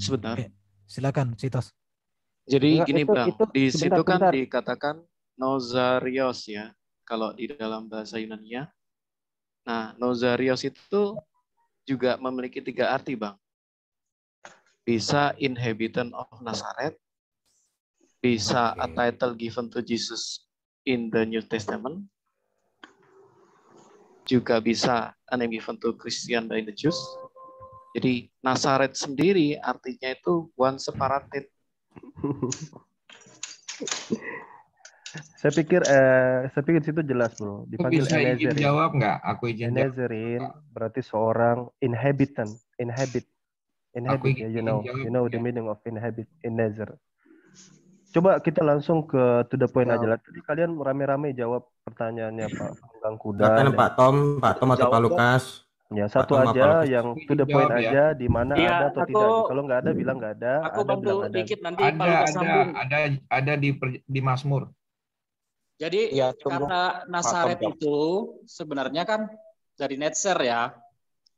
Sebentar. Silakan, Citos. Jadi gini, Bang. Di situ kan dikatakan Nozarios ya, kalau di dalam bahasa Yunani. Nah, Nozarios itu juga memiliki 3 arti, Bang. Bisa inhabitant of Nazareth, bisa a title given to Jesus in the New Testament, juga bisa a name given to Christian by the Jews. Jadi Nazaret sendiri artinya itu one separated. Saya pikir situ jelas, Bro. Dipanggil bisa izin jawab nggak? Aku izin jawab. Nazarein berarti seorang inhabitant. Inhabit ya, you know the meaning of inhabit in Nazar. Coba kita langsung ke to the point aja lah. Tadi kalian rame-rame jawab pertanyaannya Pak Penunggang Kuda. Pak Tom atau Pak Lukas. Ya, satu aja yang to the point aja, di mana ada atau tidak. Kalau nggak ada bilang nggak ada. Aku bantu dikit nanti Pak Lukas sambung. Ada di Mazmur. Jadi kata Nazaret itu sebenarnya kan dari Netzer ya.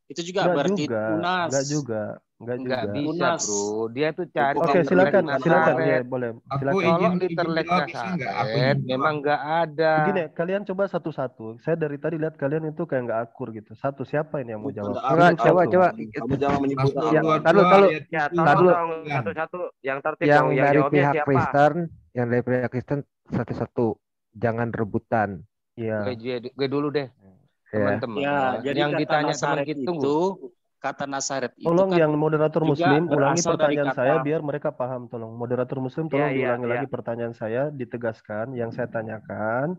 Itu juga berarti tunas. Enggak bisa, Bro. Dia tuh cari. Oke, silakan ya, boleh. Silakan. Kalau literally Nazaret memang enggak ada. Begini, kalian coba satu-satu. Saya dari tadi lihat kalian itu kayak enggak akur gitu. Satu, siapa ini yang mau jawab? Coba. Kamu jangan menyebut satu-satu yang tertib yang dari pihak Kristen, satu-satu. Jangan rebutan. Iya. Gue dulu deh. Teman-teman. Ya, jadi yang ditanya teman kita itu kata Nazaret itu tolong kan yang moderator muslim ulangi pertanyaan saya biar mereka paham. Tolong moderator muslim tolong diulangi lagi pertanyaan saya, ditegaskan yang saya tanyakan,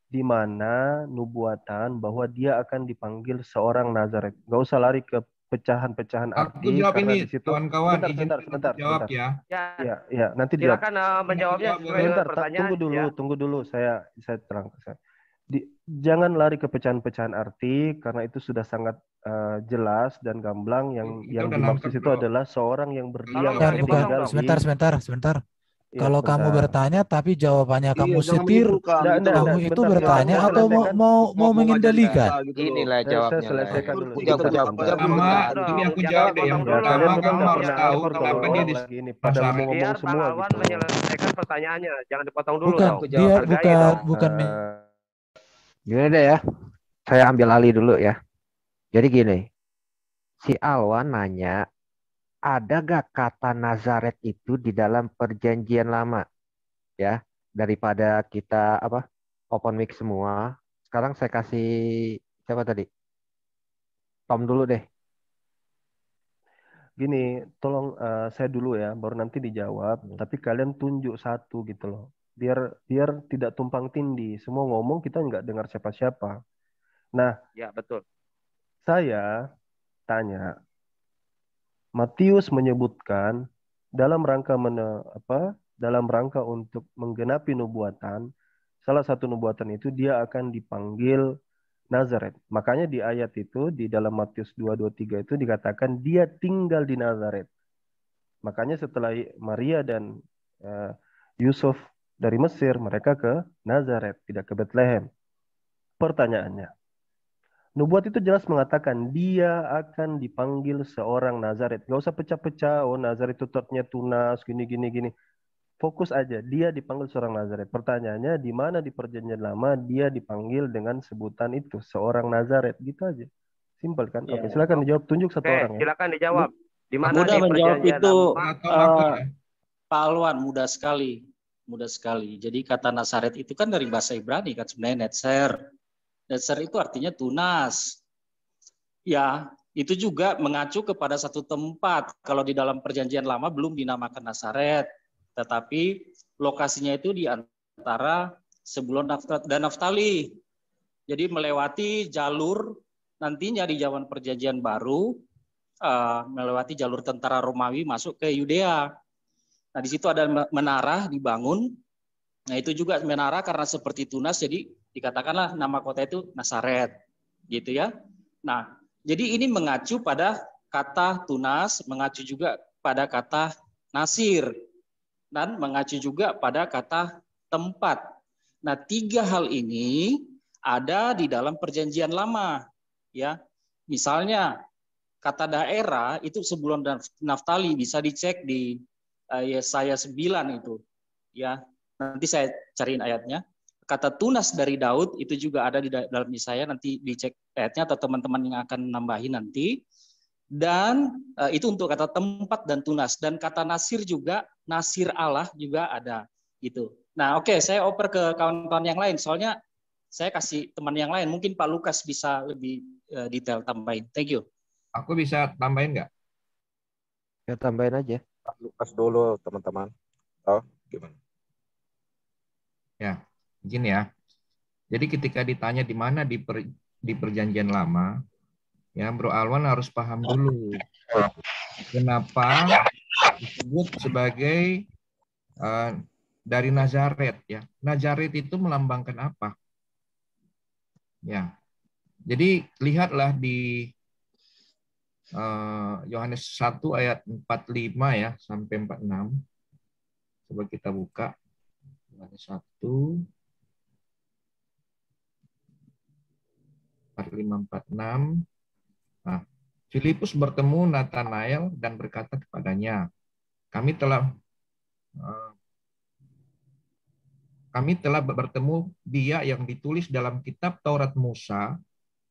di mana nubuatan bahwa dia akan dipanggil seorang Nazaret. Gak usah lari ke pecahan-pecahan arti. Aku jawab ini, kawan-kawan. Sebentar. Ya, nanti silakan menjawabnya. Tunggu dulu. Saya terangkan. Jangan lari ke pecahan-pecahan arti karena itu sudah sangat jelas dan gamblang. Yang dimaksud itu adalah seorang yang berdiam. Sebentar. Kalau kamu bertanya tapi jawabannya kamu setir, kamu itu bertanya atau mau mengendalikan? Inilah jawabnya. Saya selesaikan dulu. Ini aku jawab deh. Yang pertama kamu harus tahu kenapa dia di sini. Pada mau ngomong semua. Menyelesaikan pertanyaannya, jangan dipotong dulu. Bukan. Gini deh ya, saya ambil alih dulu ya. Jadi gini, si Alwan nanya, ada gak kata Nazaret itu di dalam perjanjian lama? Ya, daripada kita open mic semua. Sekarang saya kasih siapa tadi? Tom dulu deh. Gini, tolong saya dulu ya, baru nanti dijawab. Tapi kalian tunjuk satu gitu loh, biar tidak tumpang tindih. Semua ngomong kita nggak dengar siapa-siapa. Nah, Ya, betul. saya tanya, Matius menyebutkan dalam rangka dalam rangka untuk menggenapi nubuatan, salah satu nubuatan itu dia akan dipanggil Nazaret. Makanya di ayat itu, di dalam Matius 2:23 itu dikatakan dia tinggal di Nazaret. Makanya setelah Maria dan Yusuf dari Mesir, mereka ke Nazaret, tidak ke Bethlehem. Pertanyaannya, nubuat itu jelas mengatakan dia akan dipanggil seorang Nazaret. Gak usah pecah-pecah, oh Nazaret itu ternyata tunas, gini. Fokus aja, dia dipanggil seorang Nazaret. Pertanyaannya, di mana di perjanjian lama dia dipanggil dengan sebutan itu, seorang Nazaret, gitu aja. Simpel kan? Oke, silakan dijawab, tunjuk satu orang ya. Silakan dijawab. Di mana mudah di menjawab itu, lama? Pak Alwan, mudah sekali. Jadi kata Nazaret itu kan dari bahasa Ibrani kan sebenarnya Netzer. Netzer itu artinya tunas. Ya, itu juga mengacu kepada satu tempat. Kalau di dalam perjanjian lama belum dinamakan Nazaret. Tetapi lokasinya itu di antara Sebulon dan Naftali. Jadi melewati jalur nantinya di zaman perjanjian baru, melewati jalur tentara Romawi masuk ke Yudea. Nah di situ ada menara dibangun. Nah itu juga menara karena seperti tunas, jadi dikatakanlah nama kota itu Nazaret, gitu ya. Nah jadi ini mengacu pada kata tunas, mengacu juga pada kata Nasir, dan mengacu juga pada kata tempat. Nah, tiga hal ini ada di dalam perjanjian lama, ya. Misalnya kata daerah itu Sebulon dan Naftali bisa dicek di Yesaya 9 itu, ya. Nanti saya cariin ayatnya. Kata tunas dari Daud itu juga ada di dalam Yesaya, nanti dicek ayatnya atau teman-teman yang akan nambahin nanti. Dan itu untuk kata tempat dan tunas, dan kata nasir juga, nasir Allah juga ada gitu. Nah oke, saya oper ke kawan-kawan yang lain, soalnya saya kasih teman yang lain, mungkin Pak Lukas bisa lebih detail tambahin. Thank you. Aku bisa tambahin nggak? Ya tambahin aja. Pak Lukas dulu teman-teman. Oh gimana? Ya, begini ya. Jadi ketika ditanya di mana di perjanjian lama, ya, Bro Alwan harus paham dulu kenapa disebut sebagai dari Nazaret, ya. Nazaret itu melambangkan apa? Ya. Jadi lihatlah di Yohanes 1 ayat 45 ya sampai 46. Coba kita buka Yohanes 1 45-46. Nah, Filipus bertemu Nathanael dan berkata kepadanya, kami telah bertemu dia yang ditulis dalam kitab Taurat Musa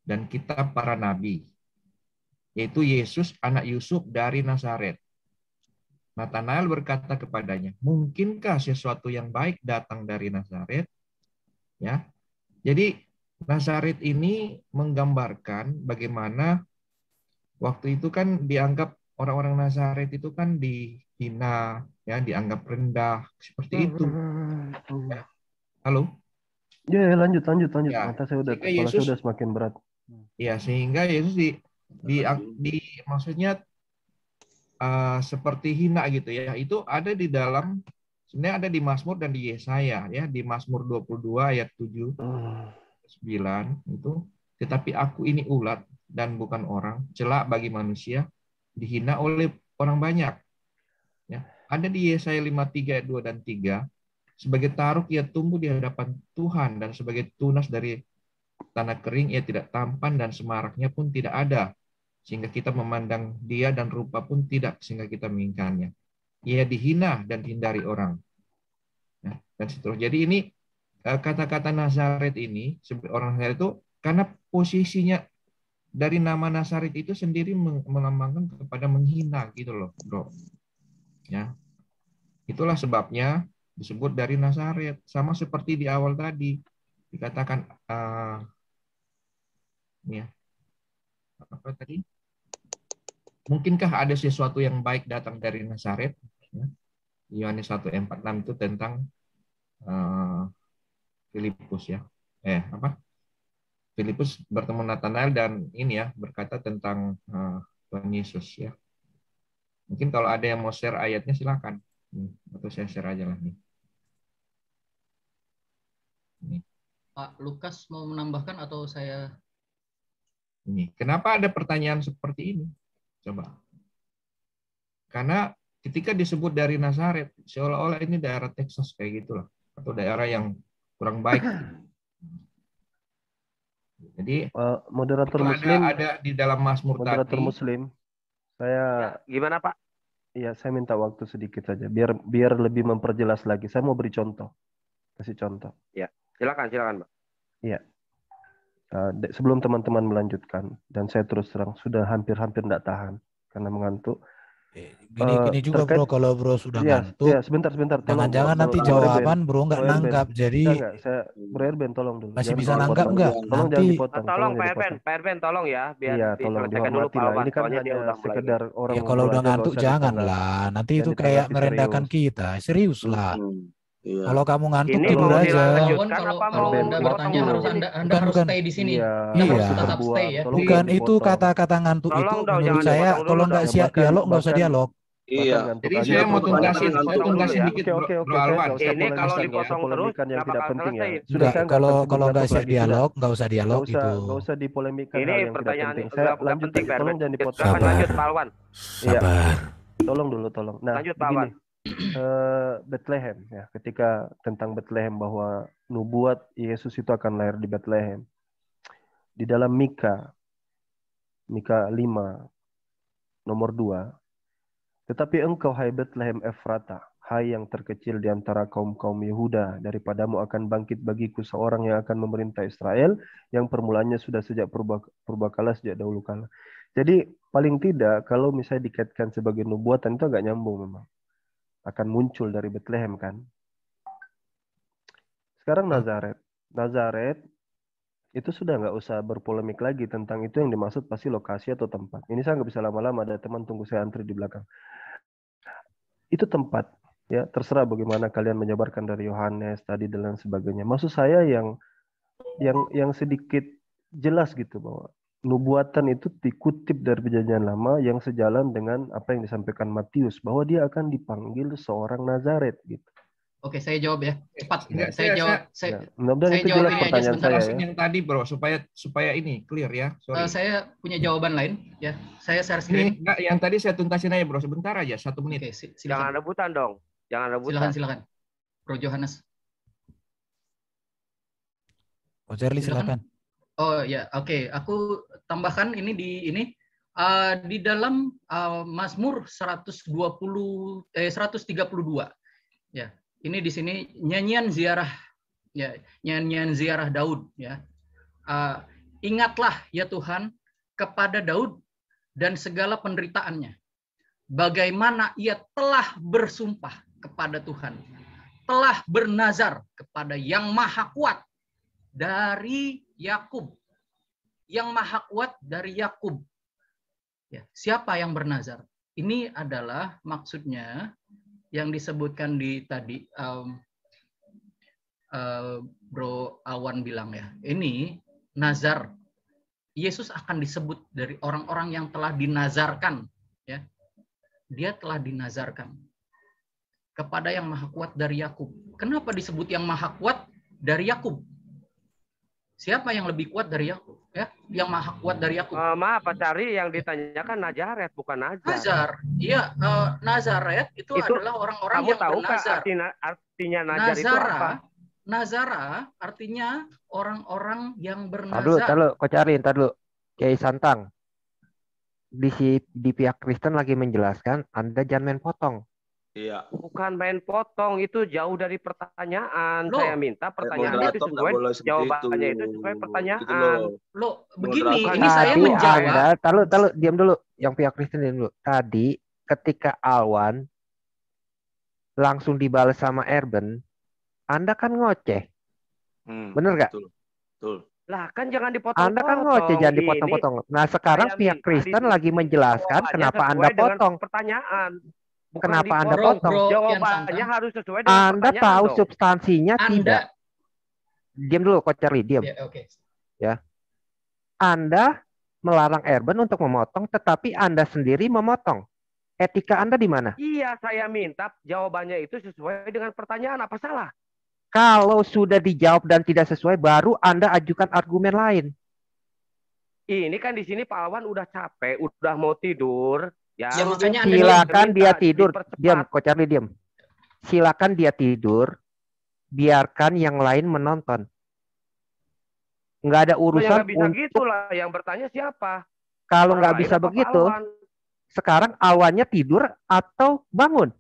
dan kitab para nabi, yaitu Yesus anak Yusuf dari Nazaret. Nathanael berkata kepadanya, mungkinkah sesuatu yang baik datang dari Nazaret? Ya, jadi Nazaret ini menggambarkan bagaimana waktu itu kan dianggap orang-orang Nazaret itu kan dihina, ya, dianggap rendah seperti itu. Ya. Halo? Ya, lanjut. Ya. Mata saya udah semakin berat. Ya, sehingga Yesus maksudnya seperti hina gitu ya. Itu ada di dalam, sebenarnya ada di Mazmur dan di Yesaya ya, di Mazmur 22 ayat 7. 9 itu, tetapi aku ini ulat dan bukan orang, celak bagi manusia, dihina oleh orang banyak. Ya, ada di Yesaya 53 ayat 2 dan 3, sebagai taruk ia tumbuh di hadapan Tuhan dan sebagai tunas dari tanah kering ia tidak tampan dan semaraknya pun tidak ada, sehingga kita memandang dia dan rupa pun tidak sehingga kita menginginkannya. Ia dihina dan dihindari orang. Ya, dan seterusnya. Jadi ini kata-kata Nazaret ini, orang Nazaret itu karena posisinya dari nama Nazaret itu sendiri melambangkan kepada menghina gitu loh, bro. Ya, itulah sebabnya disebut dari Nazaret. Sama seperti di awal tadi dikatakan, ya, apa tadi? Mungkinkah ada sesuatu yang baik datang dari Nazaret? Yohanes 1:46 itu tentang Filipus ya. Filipus bertemu Nathanael dan ini ya berkata tentang Tuhan Yesus ya. Mungkin kalau ada yang mau share ayatnya silakan. Atau saya share aja lah nih. Pak Lukas mau menambahkan atau saya? Ini. Kenapa ada pertanyaan seperti ini? Coba. Karena ketika disebut dari Nazaret, seolah-olah ini daerah Texas kayak gitulah, atau daerah yang kurang baik. Jadi moderator Muslim ada di dalam Mazmur moderator tadi. Muslim, saya gimana Pak? Iya, saya minta waktu sedikit saja biar lebih memperjelas lagi. Saya mau beri contoh, kasih contoh. Ya, silakan Pak. Iya. Sebelum teman-teman melanjutkan dan saya terus terang sudah hampir tidak tahan karena mengantuk. Gini juga bro, kalau bro sudah ngantuk. Iya, sebentar. Jangan nanti jawaban bro nggak nanggap. Jadi Bro Erben tolong dulu. Masih bisa nanggap nggak? Tolong jangan dipotong. Tolong Pak Erben tolong ya, biar diselesaikan dulu Pak Alwan. Ini kan hanya sekedar orang. Ya kalau udah ngantuk janganlah. Nanti itu kayak merendahkan kita. Serius lah. Kalau kamu ngantuk tidur aja. Kalau Anda bertanya harus Anda harus stay di sini. Iya. Tetap stay ya. Bukan itu kata-kata ngantuk itu menurut saya kalau nggak siap dialog nggak usah dialog. Iya. Jadi saya mau tuntasin dikit Bro Alwan. Ini kalau dipotong terus yang tidak penting ya. Sudah kalau nggak siap dialog nggak usah dialog itu. Nggak usah dipolemikan. Ini pertanyaan saya lanjut penting, tolong jangan dipotong. Lanjut Pak Alwan. Sabar. Tolong dulu. Nah, lanjut Pak Alwan. Bethlehem ya, ketika tentang Bethlehem bahwa nubuat Yesus itu akan lahir di Bethlehem. Di dalam Mika 5 nomor 2. Tetapi engkau hai Bethlehem Efrata, hai yang terkecil di antara kaum-kaum Yehuda, daripadamu akan bangkit bagiku seorang yang akan memerintah Israel, yang permulaannya sudah sejak purbakala, sejak dahulu kala. Jadi paling tidak kalau misalnya dikaitkan sebagai nubuatan itu agak nyambung memang. Akan muncul dari Bethlehem kan. Sekarang Nazaret itu sudah nggak usah berpolemik lagi tentang itu, yang dimaksud pasti lokasi atau tempat. Ini saya nggak bisa lama-lama, ada teman tunggu saya antri di belakang. Itu tempat ya, terserah bagaimana kalian menyebarkan dari Yohanes tadi dan lain sebagainya. Maksud saya yang sedikit jelas gitu bahwa nubuatan itu dikutip dari Perjanjian Lama yang sejalan dengan apa yang disampaikan Matius bahwa dia akan dipanggil seorang Nazaret gitu. Oke, saya jawab ya. Cepat. Saya jawab. Mudah-mudahan itu jelas pertanyaan saya ya. Yang tadi bro, supaya ini clear ya. Saya punya jawaban lain ya. Saya share screen. Enggak, yang tadi saya tuntasin aja bro, sebentar aja, 1 menit. Oke, jangan rebutan dong. Jangan rebutan. Silakan. Bro Johannes. Oh, Charlie silakan. Oh ya, oke. Aku tambahkan ini di dalam Mazmur 132 ya. Ini di sini nyanyian ziarah ya, nyanyian ziarah Daud ya. Ingatlah ya Tuhan kepada Daud dan segala penderitaannya. Bagaimana ia telah bersumpah kepada Tuhan, telah bernazar kepada Yang Maha Kuat dari Yakub, yang Maha Kuat dari Yakub. Ya, siapa yang bernazar? Ini adalah maksudnya yang disebutkan di tadi Bro Alwan bilang ya. Ini nazar. Yesus akan disebut dari orang-orang yang telah dinazarkan. Ya, dia telah dinazarkan kepada Yang Maha Kuat dari Yakub. Kenapa disebut Yang Maha Kuat dari Yakub? Siapa yang lebih kuat dari Yakub? Ya, yang Maha Kuat dari Yakub. Maaf Pak Cari, yang ditanyakan Nazaret bukan Nazar. Nazar, iya, Nazaret itu adalah orang-orang yang bernazar. Artinya Nazar itu apa? Nazara artinya orang-orang yang bernazar. Tahu, Coach Cari, ntar dulu. Kiai Santang. Di pihak Kristen lagi menjelaskan, Anda jangan main potong. Iya. Bukan main potong, itu jauh dari pertanyaan. Loh, saya minta pertanyaan itu sesuai jawabannya itu sesuai pertanyaan. Loh, begini, ini Tadi saya menjawab. Anda, diam dulu. Yang pihak Kristen diam dulu. Tadi ketika Alwan langsung dibalas sama Erben, Anda kan ngoceh. Bener nggak? Betul. Lah kan jangan dipotong-potong. Anda kan ngoceh, jangan dipotong-potong. Nah sekarang pihak Kristen lagi menjelaskan kenapa Anda potong. Pertanyaan. Bukan kenapa Anda potong? Jawabannya harus sesuai dengan Anda tahu dong. substansinya tidak? Diam dulu, Coach Charlie, diam. Ya. Anda melarang Erben untuk memotong, tetapi Anda sendiri memotong. Etika Anda di mana? Iya, saya minta jawabannya itu sesuai dengan pertanyaan. Apa salah? Kalau sudah dijawab dan tidak sesuai, baru Anda ajukan argumen lain. Ini kan di sini Pak Alwan udah capek, udah mau tidur. Ya, makanya silakan dia tidur. Diam, Coach Charlie, diam. Silakan dia tidur. Biarkan yang lain menonton. Nggak ada urusan bisa gitu lah. Yang bertanya siapa? Kalau nggak bisa begitu, sekarang Alwannya tidur atau bangun?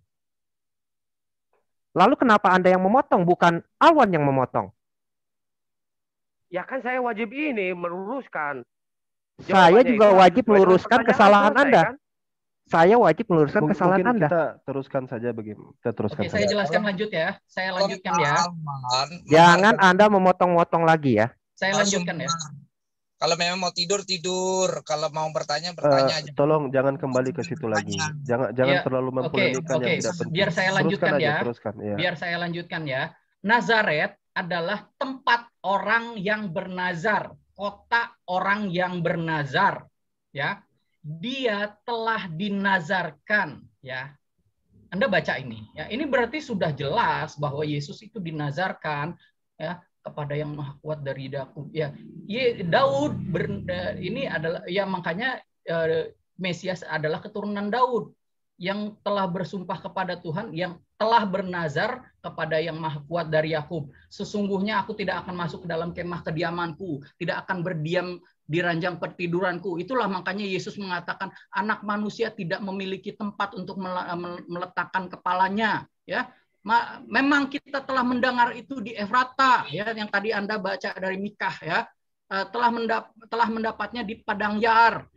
Lalu kenapa Anda yang memotong, bukan Alwan yang memotong? Ya kan saya wajib ini meluruskan. Saya juga wajib meluruskan kesalahan Anda. Kan? Saya wajib meluruskan kesalahan Anda. Kita teruskan saja begini. Kita teruskan. Oke, saya jelaskan lanjut ya. Saya lanjutkan ya. Jangan Anda memotong-motong lagi ya. Saya lanjutkan ya. Kalau memang mau tidur, kalau mau bertanya aja. Tolong jangan kembali ke situ lagi. Jangan terlalu mempolemikkan yang tidak penting. Biar saya lanjutkan ya. Teruskan, ya. Biar saya lanjutkan ya. Nazaret adalah tempat orang yang bernazar, kota orang yang bernazar, ya. Dia telah dinazarkan, ya. Anda baca ini, ya. Ini berarti sudah jelas bahwa Yesus itu dinazarkan, ya, kepada yang maha kuat dari Yakub, ya. Daud ini adalah, ya, makanya Mesias adalah keturunan Daud yang telah bersumpah kepada Tuhan, yang telah bernazar kepada yang maha kuat dari Yakub. Sesungguhnya aku tidak akan masuk ke dalam kemah kediamanku, tidak akan berdiam di ranjang pertiduranku. Itulah makanya Yesus mengatakan anak manusia tidak memiliki tempat untuk meletakkan kepalanya, ya. Memang kita telah mendengar itu di Efrata, ya, yang tadi Anda baca dari Mikah, ya. Telah mendapatnya di padang Yaar.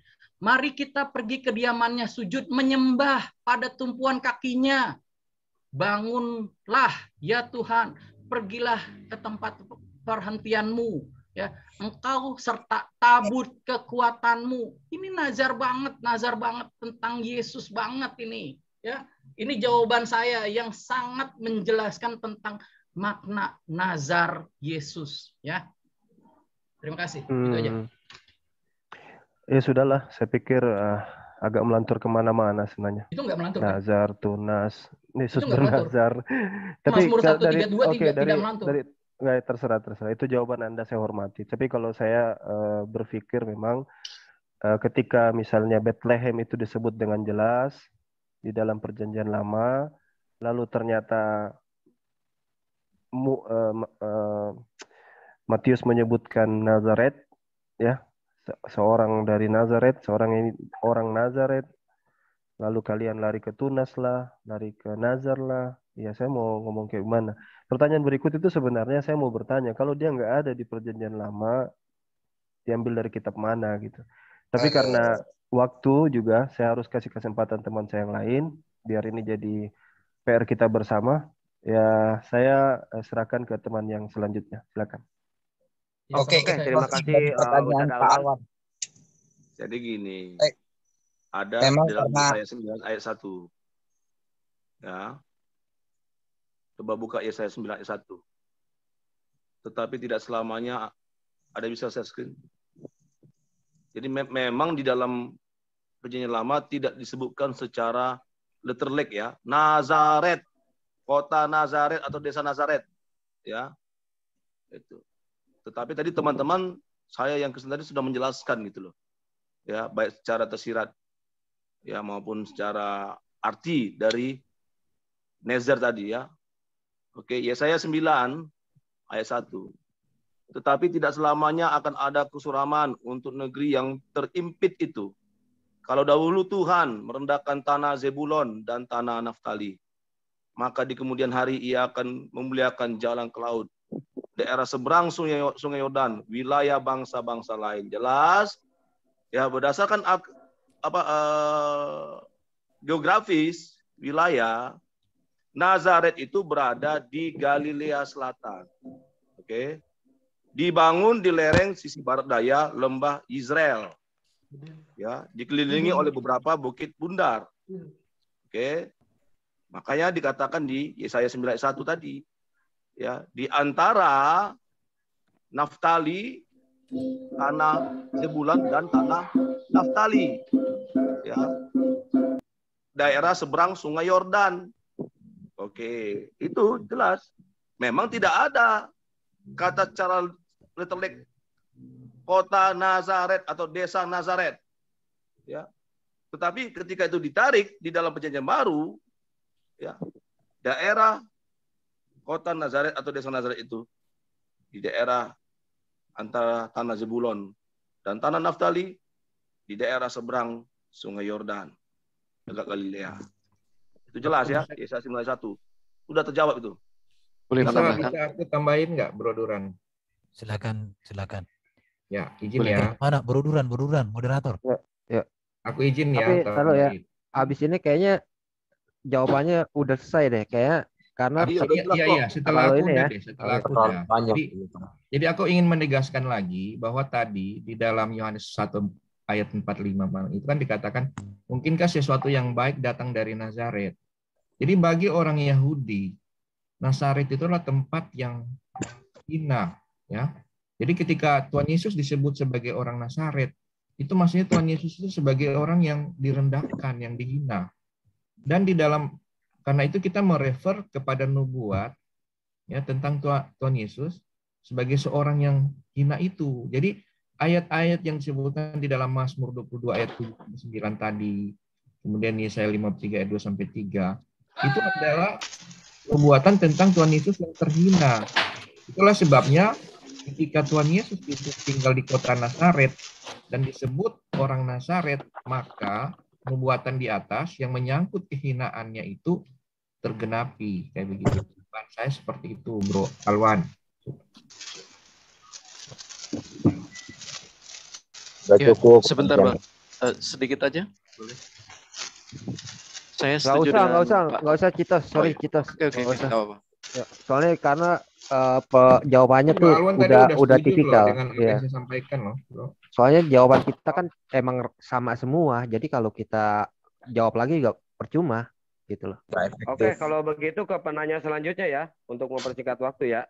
Mari kita pergi ke diamannya, sujud menyembah pada tumpuan kakinya. Bangunlah ya Tuhan, pergilah ke tempat perhentianmu, ya. Engkau serta tabut kekuatanmu. Ini nazar banget tentang Yesus banget ini, ya. Ini jawaban saya yang sangat menjelaskan tentang makna nazar Yesus, ya. Terima kasih. Itu aja. Ya sudahlah, saya pikir agak melantur kemana-mana sebenarnya. Itu nggak melantur. Nazar, tunas, Yesus bernazar. Tapi dari tidak melantur. Nggak, terserah. Itu jawaban Anda, saya hormati. Tapi kalau saya berpikir memang ketika misalnya Bethlehem itu disebut dengan jelas di dalam Perjanjian Lama, lalu ternyata Matius menyebutkan Nazaret, ya. Seorang dari Nazaret, orang Nazaret, lalu kalian lari ke Tunas lah, lari ke Nazar lah. Ya, saya mau ngomong kayak gimana. Pertanyaan berikut itu sebenarnya saya mau bertanya, kalau dia nggak ada di Perjanjian Lama, diambil dari kitab mana gitu. Tapi karena waktu juga, saya harus kasih kesempatan teman saya yang lain, biar ini jadi PR kita bersama. Ya, saya serahkan ke teman yang selanjutnya. Silakan. Oke, terima kasih pertanyaan Pak Alwan. Jadi gini, ada dalam Yesaya 9 ayat 1. Ya. Coba buka Yesaya 9 ayat 1. Tetapi tidak selamanya, ada bisa share screen. Jadi memang di dalam Perjanjian Lama tidak disebutkan secara letterlek, ya. Nazaret, kota Nazaret atau desa Nazaret, ya. Itu. Tetapi tadi teman-teman saya yang Kristen tadi sudah menjelaskan gitu loh, ya, baik secara tersirat, ya, maupun secara arti dari Nazar tadi, ya. Oke, Yesaya 9 ayat 1. Tetapi tidak selamanya akan ada kesuraman untuk negeri yang terimpit itu. Kalau dahulu Tuhan merendahkan tanah Zebulon dan tanah Naftali, maka di kemudian hari ia akan memuliakan jalan ke laut. Daerah seberang Sungai Yordan, wilayah bangsa-bangsa lain. Jelas ya, berdasarkan geografis wilayah, Nazaret itu berada di Galilea Selatan. Oke. Dibangun di lereng sisi barat daya lembah Israel. Ya, dikelilingi oleh beberapa bukit bundar. Oke. Makanya dikatakan di Yesaya 9:1 tadi, ya, di antara Naftali, tanah Zebulun dan tanah Naftali, ya, daerah seberang Sungai Yordan. Oke, itu jelas. Memang tidak ada kata cara letterlek kota Nazaret atau desa Nazaret, ya. Tetapi ketika itu ditarik di dalam Perjanjian Baru, ya, daerah kota Nazaret atau desa Nazaret itu di daerah antara tanah Zebulon dan tanah Naftali di daerah seberang Sungai Yordan, dekat Galilea. Itu jelas ya, Yesaya 9:1. Sudah terjawab itu. Boleh bisa aku tambahin nggak, Bro Duran? Silakan. Ya, izin ya. Mana Bro Duran, moderator. Ya. Aku izin ya. Tapi kalau ya, habis ini kayaknya jawabannya udah selesai deh, kayak karena iya, setelah aku udah deh, setelah aku udah. Jadi aku ingin menegaskan lagi bahwa tadi di dalam Yohanes 1 ayat 45 itu kan dikatakan, mungkinkah sesuatu yang baik datang dari Nazaret? Jadi bagi orang Yahudi, Nazaret itulah tempat yang hina, ya. Jadi ketika Tuhan Yesus disebut sebagai orang Nazaret, itu maksudnya Tuhan Yesus itu sebagai orang yang direndahkan, yang dihina. Dan di dalam, karena itu kita merefer kepada nubuat, ya, tentang Tuhan Yesus sebagai seorang yang hina itu. Jadi ayat-ayat yang disebutkan di dalam Mazmur 22 ayat 9 tadi, kemudian Yesaya 53 ayat 2-3, itu adalah nubuatan tentang Tuhan Yesus yang terhina. Itulah sebabnya ketika Tuhan Yesus itu tinggal di kota Nazaret dan disebut orang Nazaret, maka nubuatan di atas yang menyangkut kehinaannya itu tergenapi, kayak begitu. Saya seperti itu, Bro Alwan. Ya, sebentar, Bang. Sedikit aja. Boleh. Saya setuju nggak usah Citos, sorry Citos. Oke, nggak usah. Ya, soalnya karena jawabannya tuh udah tipikal. Ya. Saya sampaikan loh, Bro. Soalnya jawaban kita kan emang sama semua, jadi kalau kita jawab lagi juga percuma gitu loh. Oke, kalau begitu ke penanya selanjutnya ya, untuk mempersingkat waktu ya.